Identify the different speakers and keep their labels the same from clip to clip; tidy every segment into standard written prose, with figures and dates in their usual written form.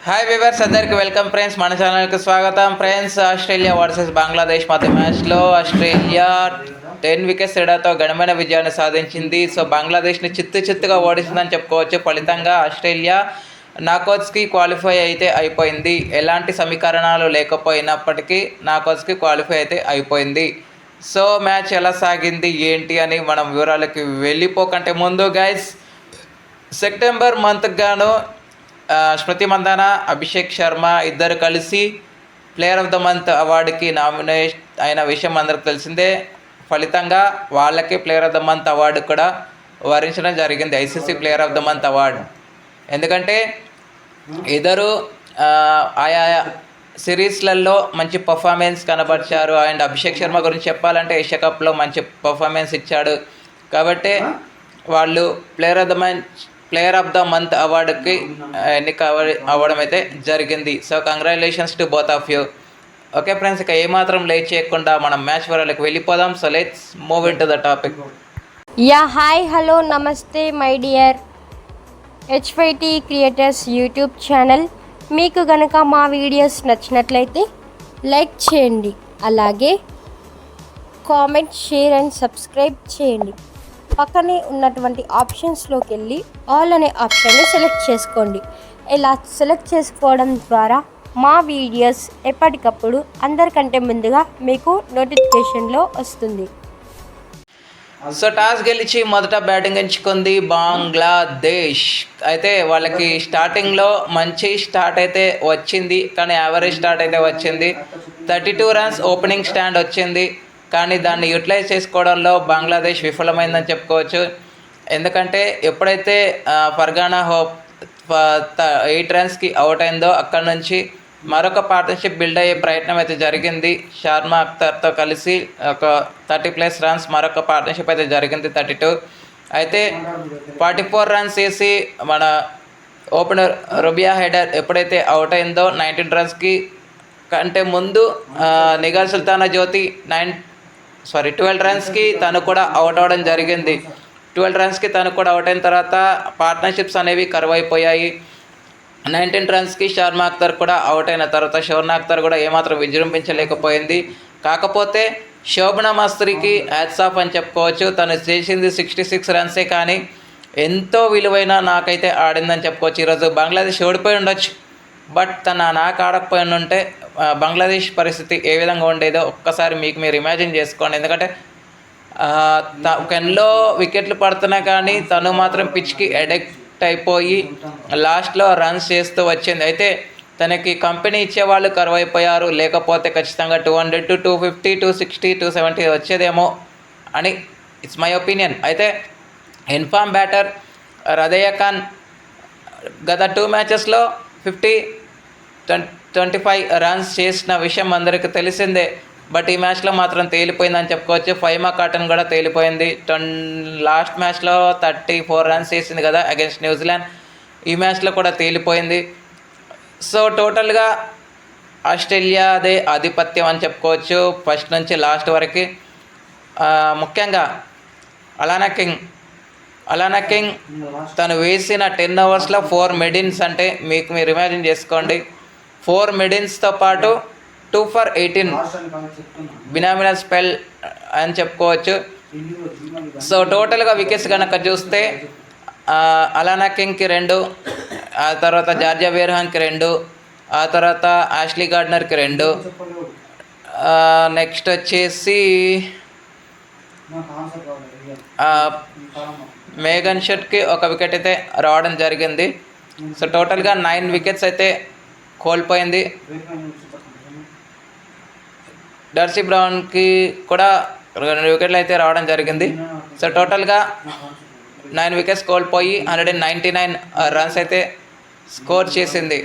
Speaker 1: Hi viewers అందరికి welcome friends, మన ఛానల్కి స్వాగతం ఫ్రెండ్స్. ఆస్ట్రేలియా వర్సెస్ బంగ్లాదేశ్ మధ్య మ్యాచ్లో ఆస్ట్రేలియా 10 వికెట్స్ తేడాతో ఘనమైన విజయాన్ని సాధించింది. సో బంగ్లాదేశ్ని చిత్తుగా ఓడిస్తుందని చెప్పుకోవచ్చు. ఫలితంగా ఆస్ట్రేలియా నాకౌట్స్కి క్వాలిఫై అయితే అయిపోయింది. ఎలాంటి సమీకరణాలు లేకపోయినప్పటికీ నాకౌట్స్కి క్వాలిఫై అయితే అయిపోయింది. సో మ్యాచ్ ఎలా సాగింది ఏంటి అని మనం వివరాలకి వెళ్ళిపోకంటే ముందు గైస్, సెప్టెంబర్ మంత్కి గాను స్మృతి మందాన, అభిషేక్ శర్మ ఇద్దరు కలిసి ప్లేయర్ ఆఫ్ ద మంత్ అవార్డుకి నామినేట్ అయిన విషయం అందరికి తెలిసిందే. ఫలితంగా వాళ్ళకి player of the month award కూడా వరించడం జరిగింది, ICC player of the month award. ఎందుకంటే ఇద్దరు ఆయా సిరీస్లలో మంచి పర్ఫార్మెన్స్ కనబరిచారు. అండ్ అభిషేక్ శర్మ గురించి చెప్పాలంటే ఏషియా కప్లో మంచి పర్ఫార్మెన్స్ ఇచ్చాడు. కాబట్టి వాళ్ళు ప్లేయర్ ఆఫ్ ద మంత్ అవార్డుకి ఎన్నిక అవ్వడం అయితే జరిగింది. So congratulations to both of you. Okay friends, ఇక ఏమాత్రం లేట్ చేయకుండా మనం మ్యాచ్ వివరాలకు వెళ్ళిపోదాం. So let's move in to the topic.
Speaker 2: Hi hello నమస్తే my dear HYT creators YouTube channel. మీకు కనుక మా వీడియోస్ నచ్చినట్లయితే లైక్ చేయండి, అలాగే కామెంట్, షేర్ అండ్ సబ్స్క్రైబ్ చేయండి. పక్కనే ఉన్నటువంటి ఆప్షన్స్లోకి వెళ్ళి ఆల్ అనే ఆప్షన్ని సెలెక్ట్ చేసుకోండి. ఇలా సెలెక్ట్ చేసుకోవడం ద్వారా మా వీడియోస్ ఎప్పటికప్పుడు అందరికంటే ముందుగా మీకు నోటిఫికేషన్లో వస్తుంది.
Speaker 1: సో టాస్ గెలిచి మొదట బ్యాటింగ్ ఎంచుకుంది బంగ్లాదేశ్. అయితే వాళ్ళకి స్టార్టింగ్లో మంచి స్టార్ట్ అయితే వచ్చింది, కానీ యావరేజ్ స్టార్ట్ అయితే వచ్చింది. 32 రన్స్ ఓపెనింగ్ స్టాండ్ వచ్చింది, కానీ దాన్ని యూటిలైజ్ చేసుకోవడంలో బంగ్లాదేశ్ విఫలమైందని చెప్పుకోవచ్చు. ఎందుకంటే ఎప్పుడైతే ఫర్గానా హోప్ 8 రన్స్కి అవుట్ అయిందో అక్కడ నుంచి మరొక పార్ట్నర్షిప్ బిల్డ్ అయ్యే ప్రయత్నం అయితే జరిగింది. షర్మా అఖ్తర్తో కలిసి ఒక 30+ రన్స్ మరొక పార్ట్నర్షిప్ అయితే జరిగింది, 32. అయితే 44 రన్స్ వేసి మన ఓపెనర్ రుబియా హైడర్ ఎప్పుడైతే అవుట్ అయిందో 19 రన్స్కి కంటే ముందు నిగాల్ సుల్తానా జ్యోతి 12 రన్స్కి తను కూడా అవుట్ అవ్వడం జరిగింది. 12 రన్స్కి తను కూడా అవుట్ అయిన తర్వాత పార్ట్నర్షిప్స్ అనేవి కరువైపోయాయి. 19 రన్స్కి షర్మా అఖ్తర్ కూడా అవుట్ అయిన తర్వాత షర్మా అఖ్తర్ కూడా ఏమాత్రం విజృంభించలేకపోయింది. కాకపోతే శోభనా మాస్త్రికి హ్యాట్స్ ఆఫ్ అని చెప్పుకోవచ్చు. తను చేసింది 66 రన్సే, కానీ ఎంతో విలువైన నాకైతే ఆడిందని చెప్పుకోవచ్చు. ఈరోజు బంగ్లాదేశ్ ఓడిపోయి ఉండొచ్చు, బట్ తన నాకు ఆడకపోయి ఉంటే బంగ్లాదేశ్ పరిస్థితి ఏ విధంగా ఉండేదో ఒక్కసారి మీరు ఇమాజిన్ చేసుకోండి. ఎందుకంటే ఎన్నో వికెట్లు పడుతున్నా కానీ తను మాత్రం పిచ్కి అడిక్ట్ అయిపోయి లాస్ట్లో రన్స్ చేస్తూ వచ్చింది. అయితే తనకి కంపెనీ ఇచ్చేవాళ్ళు కరువైపోయారు, లేకపోతే ఖచ్చితంగా 200 to 250 260 270 వచ్చేదేమో అని ఇట్స్ మై ఒపీనియన్. అయితే ఇన్ఫామ్ బ్యాటర్ హృదయ ఖాన్ గత 2 మ్యాచెస్లో 25 రన్స్ చేసిన విషయం అందరికీ తెలిసిందే. బట్ ఈ మ్యాచ్లో మాత్రం తేలిపోయిందని చెప్పుకోవచ్చు. ఫైమా కాటన్ కూడా తేలిపోయింది. లాస్ట్ మ్యాచ్లో 34 రన్స్ చేసింది కదా అగెన్స్ట్ న్యూజిలాండ్, ఈ మ్యాచ్లో కూడా తేలిపోయింది. సో టోటల్గా ఆస్ట్రేలియాదే ఆధిపత్యం అని చెప్పుకోవచ్చు ఫస్ట్ నుంచి లాస్ట్ వరకు. ముఖ్యంగా అలానా కింగ్ తను వేసిన 10 ఓవర్స్లో 4 మిడిన్స్. అంటే మీరు ఇమాజిన్ చేసుకోండి, 4 మిడిన్స్తో పాటు 2 for 18 బినామినల్ స్పెల్ అని చెప్పుకోవచ్చు. సో టోటల్గా వికెట్స్ కనుక చూస్తే అలానా కింగ్కి 2, ఆ తర్వాత జార్జియా బేర్హాన్కి 2, ఆ తర్వాత ఆష్లీ గార్డ్నర్కి 2, నెక్స్ట్ వచ్చేసి మేఘన్ షెట్కి 1 వికెట్ అయితే రావడం జరిగింది. సో టోటల్గా 9 వికెట్స్ అయితే కోల్పోయింది. డర్సీ బ్రౌన్కి కూడా 2 వికెట్లు అయితే రావడం జరిగింది. సో టోటల్గా 9 వికెట్స్ కోల్పోయి 199 రన్స్ అయితే స్కోర్ చేసింది.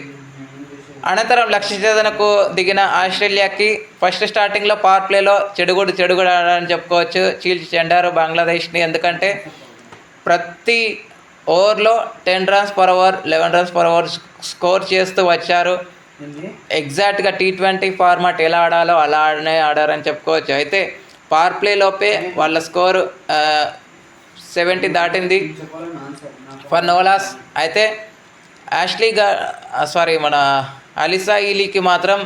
Speaker 1: అనంతరం లక్ష్య ఛేదనకు దిగిన ఆస్ట్రేలియాకి ఫస్ట్ స్టార్టింగ్లో పవర్ ప్లేలో చెడుగుడు ఆడాలని చెప్పుకోవచ్చు. చీల్చి చెండారు బంగ్లాదేశ్ని. ఎందుకంటే ప్రతి ఓవర్లో 10 runs per over 11 runs per over score చేస్తూ వచ్చారు. ఎగ్జాక్ట్గా T20 ఫార్మాట్ ఎలా ఆడాలో అలా ఆడారని చెప్పుకోవచ్చు. అయితే పవర్ ప్లే లోపే వాళ్ళ స్కోరు 70 దాటింది ఫర్ నో లాస్. అయితే మన అలిసా ఈలీకి మాత్రం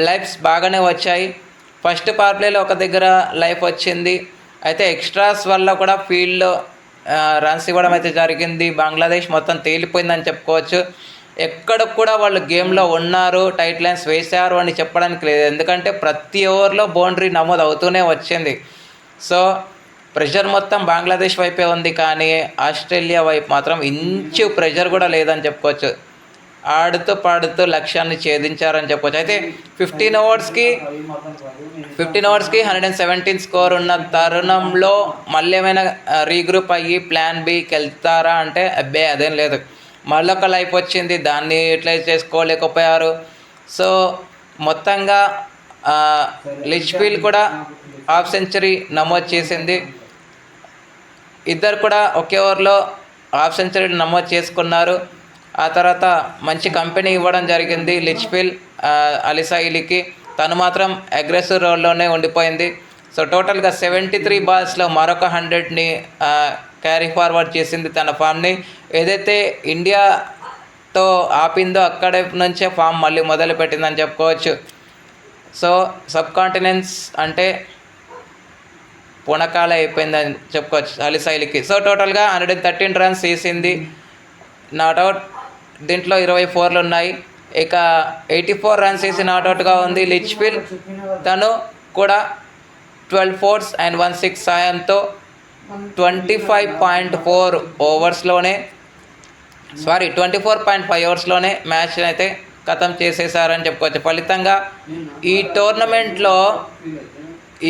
Speaker 1: లైఫ్స్ బాగానే వచ్చాయి. ఫస్ట్ పవర్ ప్లేలో ఒక దగ్గర లైఫ్ వచ్చింది. అయితే ఎక్స్ట్రాస్ వల్ల కూడా ఫీల్డ్లో రన్స్ ఇవ్వడం అయితే జరిగింది. బంగ్లాదేశ్ మొత్తం తేలిపోయిందని చెప్పుకోవచ్చు. ఎక్కడ కూడా వాళ్ళు గేమ్లో ఉన్నారు, టైట్ లైన్స్ వేశారు అని చెప్పడానికి లేదు. ఎందుకంటే ప్రతి ఓవర్లో బౌండరీ నమోదు అవుతూనే వచ్చింది. సో ప్రెషర్ మొత్తం బంగ్లాదేశ్ వైపే ఉంది, కానీ ఆస్ట్రేలియా వైపు మాత్రం ఇంచు ప్రెషర్ కూడా లేదని చెప్పుకోవచ్చు. ఆడుతూ పాడుతూ లక్ష్యాన్ని ఛేదించారని చెప్పొచ్చు. అయితే 15 ఓవర్స్కి 117 స్కోర్ ఉన్న తరుణంలో మళ్ళీ ఏమైనా రీగ్రూప్ అయ్యి ప్లాన్ బికి వెళ్తారా అంటే అబ్బే అదేం లేదు. మళ్ళొక లైఫ్ వచ్చింది, దాన్ని యూటిలైజ్ చేసుకోలేకపోయారు. సో మొత్తంగా లిచ్ఫీల్డ్ కూడా హాఫ్ సెంచరీ నమోదు చేసింది. ఇద్దరు కూడా ఒకే ఓవర్లో హాఫ్ సెంచరీ నమోదు చేసుకున్నారు. ఆ తర్వాత మంచి కంపెనీ ఇవ్వడం జరిగింది లిచ్ఫీల్డ్ అలిసా ఈలీకి. తను మాత్రం అగ్రెసివ్ రోల్లోనే ఉండిపోయింది. సో టోటల్గా 73 బాల్స్లో మరొక 100ని క్యారీ ఫార్వర్డ్ చేసింది తన ఫామ్ని. ఏదైతే ఇండియాతో ఆపిందో అక్కడి నుంచే ఫామ్ మళ్ళీ మొదలుపెట్టిందని చెప్పుకోవచ్చు. సో సబ్ కాంటినెన్స్ అంటే పుణకాల అయిపోయిందని చెప్పుకోవచ్చు అలిసా ఈలీకి. సో టోటల్గా 113 రన్స్ తీసింది, నాట్అవుట్. దీంట్లో 24 ఉన్నాయి. ఇక 84 రన్స్ వేసి నాట్అవుట్గా ఉంది లిచ్ఫీల్డ్. తను కూడా 12 4 and 1 6 సాయంతో 24.5 ఓవర్స్లోనే మ్యాచ్ అయితే ఖతం చేసేసారని చెప్పుకోవచ్చు. ఫలితంగా ఈ టోర్నమెంట్లో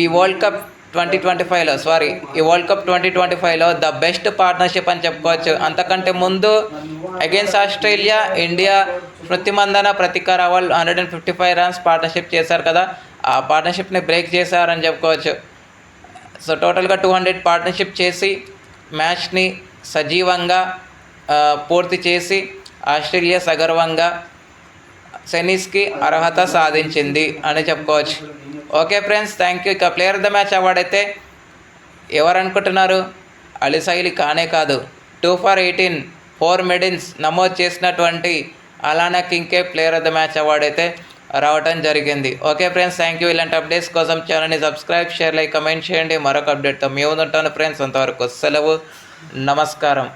Speaker 1: ఈ వరల్డ్ కప్ 2025లో ద బెస్ట్ పార్ట్నర్షిప్ అని చెప్పుకోవచ్చు. అంతకంటే ముందు against Australia India Smriti Mandhana Pratika Rawal 155 runs partnership చేశారు కదా, ఆ పార్ట్నర్షిప్ని బ్రేక్ చేశారని చెప్పుకోవచ్చు. సో టోటల్గా 200 పార్ట్నర్షిప్ చేసి మ్యాచ్ని సజీవంగా పూర్తి చేసి ఆస్ట్రేలియా సగర్వంగా సెమీస్కి అర్హత సాధించింది అని చెప్పుకోవచ్చు. Okay friends, thank you. ఇక player of the match award అయితే ఎవరు అనుకుంటున్నారు? అలిసా ఈలీ కానే కాదు, 2 for 18 4 మెడల్స్ నమోదు చేసినటువంటి అలానా కింగ్కే player of the match award అయితే రావటం జరిగింది. Okay friends, thank you. ఇలాంటి అప్డేట్స్ కోసం ఛానల్ని సబ్స్క్రైబ్, షేర్, లైక్, కమెంట్ చేయండి. మరొక అప్డేట్తో మేము ఉంటాను ఫ్రెండ్స్. అంతవరకు సెలవు, నమస్కారం.